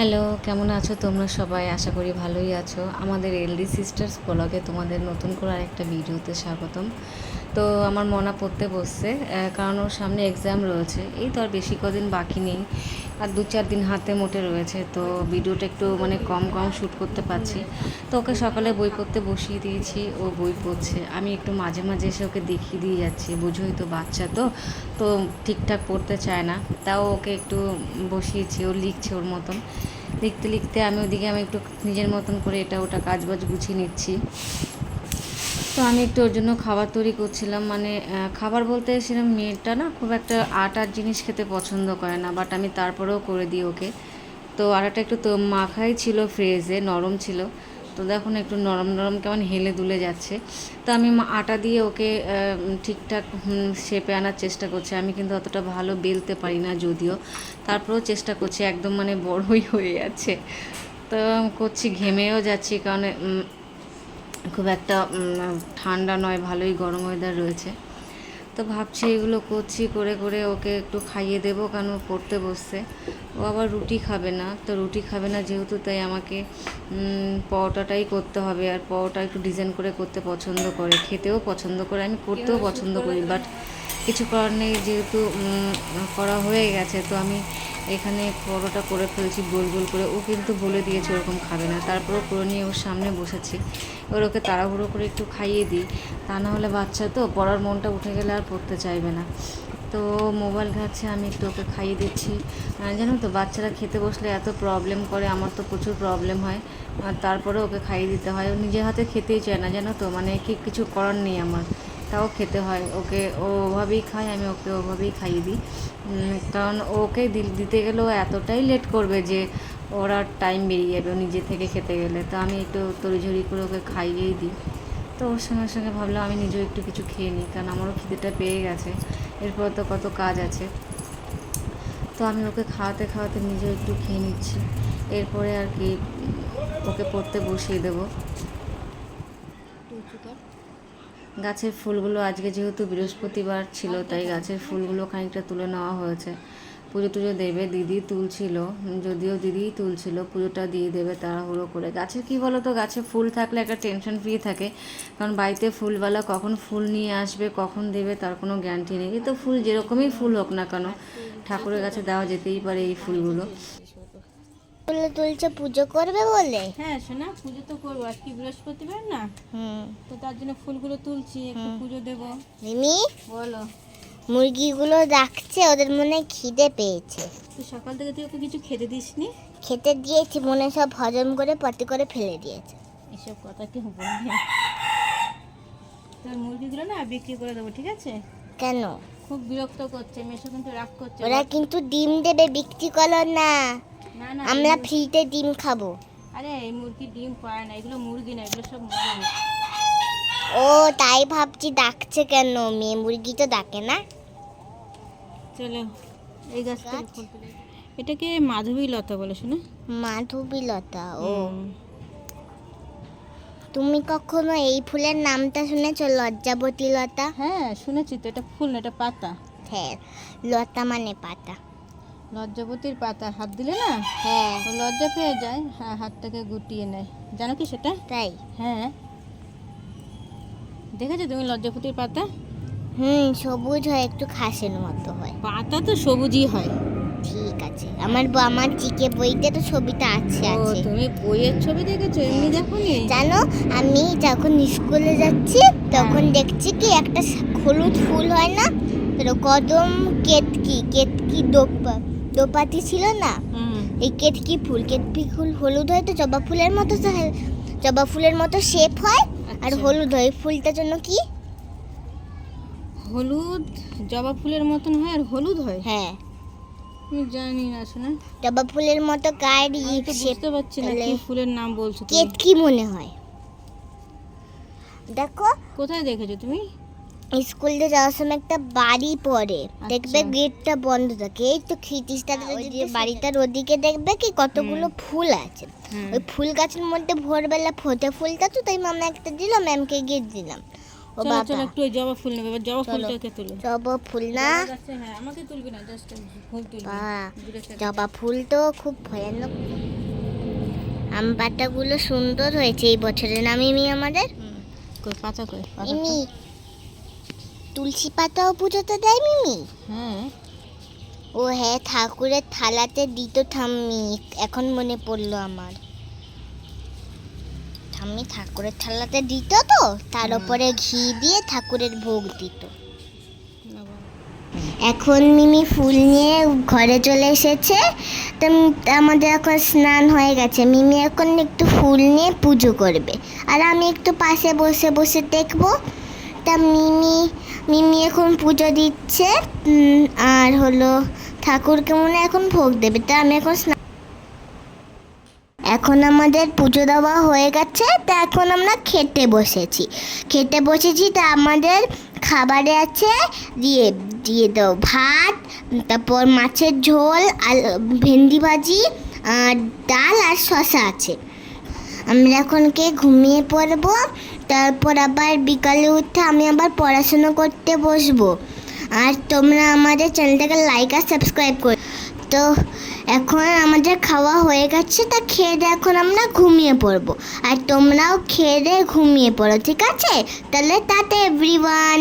Hello, কেমন আছো তোমরা সবাই? আশা করি ভালোই আছো। আমাদের এলডি সিস্টার্স ব্লগে তোমাদের নতুন করে আরেকটা ভিডিওতে স্বাগতম। তো আমার মনা পড়তে বসছে, কারণ ওর সামনে এক্সাম রয়েছে। এই তো আর বেশি কদিন বাকি নেই, আর 2-4 দিন হাতে মোটে রয়েছে। তো ভিডিওটা একটু কম শ্যুট করতে পারছি। তো ওকে সকালে বই পড়তে বসিয়ে দিয়েছি, ও বই পড়ছে। আমি একটু মাঝে মাঝে এসে ওকে দেখিয়ে দিয়ে যাচ্ছি, বুঝোই তো বাচ্চা তো তো ঠিকঠাক পড়তে চায় না। তাও ওকে একটু বসিয়েছি, ও লিখছে ওর মতন। লিখতে লিখতে আমি একটু নিজের মতন করে এটা ওটা কাজবাজ গুছিয়ে নিচ্ছি। তো আমি একটু ওর জন্য খাবার তৈরি করছিলাম, খাবার বলতে সেরকম মেয়েটা না খুব একটা আটার জিনিস খেতে পছন্দ করে না, বাট আমি তারপরেও করে দিই ওকে। তো আটাটা একটু তো মাখাই ছিল ফ্রিজে, নরম ছিল। তো দেখুন একটু নরম নরম কেমন হেলে দুলে যাচ্ছে। তো আমি আটা দিয়ে ওকে ঠিকঠাক শেপে আনার চেষ্টা করছি। আমি কিন্তু অতটা ভালো বেলতে পারি না যদিও, তারপরেও চেষ্টা করছি। একদম বড়ই হয়ে যাচ্ছে। তো করছি, ঘেমেও যাচ্ছি, কারণ খুব একটা ঠান্ডা নয়, ভালোই গরম ওয়েদার রয়েছে। তো ভাবছি এগুলো করছি, করে করে ওকে একটু খাইয়ে দেবো, কারণ ও পড়তে বসছে। ও আবার রুটি খাবে না, তো রুটি খাবে না যেহেতু, তাই আমাকে পরোটাটাই করতে হবে। আর পরোটা একটু ডিজাইন করে করতে পছন্দ করে, খেতেও পছন্দ করে, আমি করতেও পছন্দ করি, বাট কিছু করার নেই, যেহেতু করা হয়ে গেছে। তো আমি এখানে পরোটা করে ফেলছি গোল গোল করে। ও কিন্তু বলে দিয়েছে ওরকম খাবে না, তারপরেও করে নিয়ে ওর সামনে বসেছি। এবার ওকে তাড়াহুড়ো করে একটু খাইয়ে দিই, তা না হলে বাচ্চা তো পড়ার মনটা উঠে গেলে আর পড়তে চাইবে না। তো মোবাইল ঘাটছে, আমি একটু ওকে খাইয়ে দিচ্ছি। জানো তো বাচ্চারা খেতে বসলে এত প্রবলেম করে, আমার তো প্রচুর প্রবলেম হয়। আর তারপরে ওকে খাইয়ে দিতে হয়, ও নিজের হাতে খেতেই চায় না, জানো তো, কিছু করার নেই আমার, তাও খেতে হয় ওকে। ও ওভাবেই খায়, আমি ওকে ওভাবেই খাইয়ে দিই। কারণ ওকে দিতে গেলে ও এতটাই লেট করবে যে ওর আর টাইম বেরিয়ে যাবে ও নিজে থেকে খেতে গেলে। তো আমি একটু তড়িঝড়ি করে ওকে খাইয়েই দিই। তো ওর সঙ্গে সঙ্গে ভাবলাম আমি নিজেও একটু কিছু খেয়ে নিই, কারণ আমারও খিদেটা পেয়ে গেছে, এরপর তো কত কাজ আছে। তো আমি ওকে খাওয়াতে খাওয়াতে নিজেও একটু খেয়ে নিচ্ছি। এরপরে আর কি ওকে পড়তে বসিয়ে দেবো। গাছের ফুলগুলো আজকে যেহেতু বৃহস্পতিবার ছিল, তাই গাছের ফুলগুলো খানিকটা তুলে নেওয়া হয়েছে। পুজো টুজো দেবে, দিদি তুলছিল, যদিও দিদিই তুলছিল, পুজোটা দিয়ে দেবে তাড়াহুড়ো করে। গাছের কী বলো তো, গাছে ফুল থাকলে একটা টেনশন ফ্রি থাকে, কারণ বাড়িতে ফুলওয়ালা কখন ফুল নিয়ে আসবে, কখন দেবে, তার কোনো গ্যারান্টি নেই। তো ফুল যেরকমই ফুল হোক না কেন, ঠাকুরের কাছে দেওয়া যেতেই পারে এই ফুলগুলো। ফুল তুলছে পুজো করবে বলে। হ্যাঁ শোনা, পুজো তো করবো, আজ কি বৃহস্পতিবার না? তো তার জন্য ফুলগুলো তুলছি, একটু পুজো দেবো। মিমি বলো। মুরগিগুলো ডাকছে, ওদের মনে হয় খিদে পেয়েছে। তুই সকাল থেকে তুই ওকে কিছু খেতে দিসনি? খেতে দিয়েছি, মনে হয় সব হজম করে পটি করে ফেলে দিয়েছে। এসব কথা কেউ বলবে? তোর মুরগিগুলো না বিক্রি করে দেবো, ঠিক আছে? কেন? খুব বিরক্ত করছে, মেশো কিন্তু রাগ করছে। ওরা কিন্তু ডিম দেবে, বিক্রি করো না। না না, আমরা ফ্রিতে ডিম খাবো। আরে এই মুরগি ডিম পায় না, এগুলো মুরগি না, এগুলো সব মুরগি। ও তাই ভাবছি ডাকছে কেন, মেয়ে মুরগি তো ডাকে না। চলো এই গাছটা ফুল তুলে। এটাকে মাধবী লতা বলে শোনা। মাধবী লতা। ও তুমি কখনো এই ফুলের নামটা শুনেছো, লজ্জাবতী লতা? হ্যাঁ শুনেছি তো, এটা ফুল না, এটা পাতা। হ্যাঁ, লতা মানে পাতা। লজ্জাবতীর পাতা হাত দিলে না, হ্যাঁ ও লজ্জা পেয়ে যায়, হাতটাকে গুটিয়ে নেয়, জানো কি সেটা? তাই? হ্যাঁ, দেখেছো তুমি লজ্জাপতির পাতা? সবুজ হয়, একটু ঘাসের মতো হয়। পাতা তো সবুজই হয়। ঠিক আছে, আমার জিকে বইতে তো ছবিটা আছে ও আছে। তুমি বইয়ের ছবি দেখেছো, এমনি দেখোনি? জানো, আমি যখন স্কুলে যাচ্ছি তখন দেখছি কি একটা হলুদ ফুল হয় না, কদম কেতকি দোপাতি ছিল না, এই কেতকি ফুল হলুদ হয়, তো জবা ফুলের মতো শেপ হয়, আর হলুদ হয়। ফুলটার জন্য কি? হলুদ, জবা ফুলের মতন হয় আর হলুদ হয়? হ্যাঁ, আমি জানি না শোনা, জবা ফুলের মতো গায়ের আমি তো বুঝতে পারছি না কি ফুলের নাম বলছো তুমি। কেতকি মনে হয়। দেখো, কোথায় দেখেছো তুমি? স্কুলে যাওয়ার সময় একটা বাড়ি পড়ে, দেখবে গেটটা বন্ধ থাকে, এই তো খিটিসটা বাড়িটার ওদিকে দেখবে কি কতগুলো ফুল আছে। ওই ফুল গাছের মধ্যে ভোরবেলা ফোটে ফুলটা, তো তাই মামা একটা দিল, ম্যামকে গিয়ে দিলাম। ও চলো বাবা চলো একটু ওই জবা ফুল নেবে, এবার জবা চলো। ফুলটাকে তুলো। জবা ফুল না জবা গাছে, হ্যাঁ আমাকে তুলবি না, জাস্ট ফুল তুলবি। দূরে থেকে। জবা ফুল তো খুব ভয়ানক। আম পাতাগুলো সুন্দর হয়েছে এই বছরে না মিমি আমাদের। কই পাতা কই? মিমি তুলসী পাতাও পুজোতে দেয় মিমি? হ্যাঁ ও হ্যাঁ, ঠাকুরের থালাতে দিত ঠাম্মি, এখন মনে পড়লো আমার। ঠাম্মি ঠাকুরের থালাতে দিত তো, তার উপরে ঘি দিয়ে ঠাকুরের ভোগ দিত। এখন মিমি ফুল নিয়ে ঘরে চলে এসেছে। তো আমাদের এখন স্নান হয়ে গেছে, মিমি এখন একটু ফুল নিয়ে পুজো করবে, আর আমি একটু পাশে বসে বসে দেখবো। তা মিমি এখন পুজো দিচ্ছে, আর হলো ঠাকুরকে মনে হয় এখন ভোগ দেবে। তা আমি এখন এখন আমাদের পুজো দেওয়া হয়ে গেছে, তা এখন আমরা খেতে বসেছি। তা আমাদের খাবারে আছে দিয়ে দিয়ে দাও ভাত, তারপর মাছের ঝোল, আর ভেন্ডি ভাজি, আর ডাল আর শসা আছে। আমরা এখন ঘুমিয়ে পড়বো, তারপর আবার বিকালে উঠে আমি আবার পড়াশোনা করতে বসবো। আর তোমরা আমাদের চ্যানেলটাকে লাইক আর সাবস্ক্রাইব করো। তো এখন আমাদের খাওয়া হয়ে গেছে, তা খেয়ে দিয়ে এখন আমরা ঘুমিয়ে পড়বো, আর তোমরাও খেয়ে দিয়ে ঘুমিয়ে পড়ো, ঠিক আছে? তাহলে টাটা এভরিওয়ান।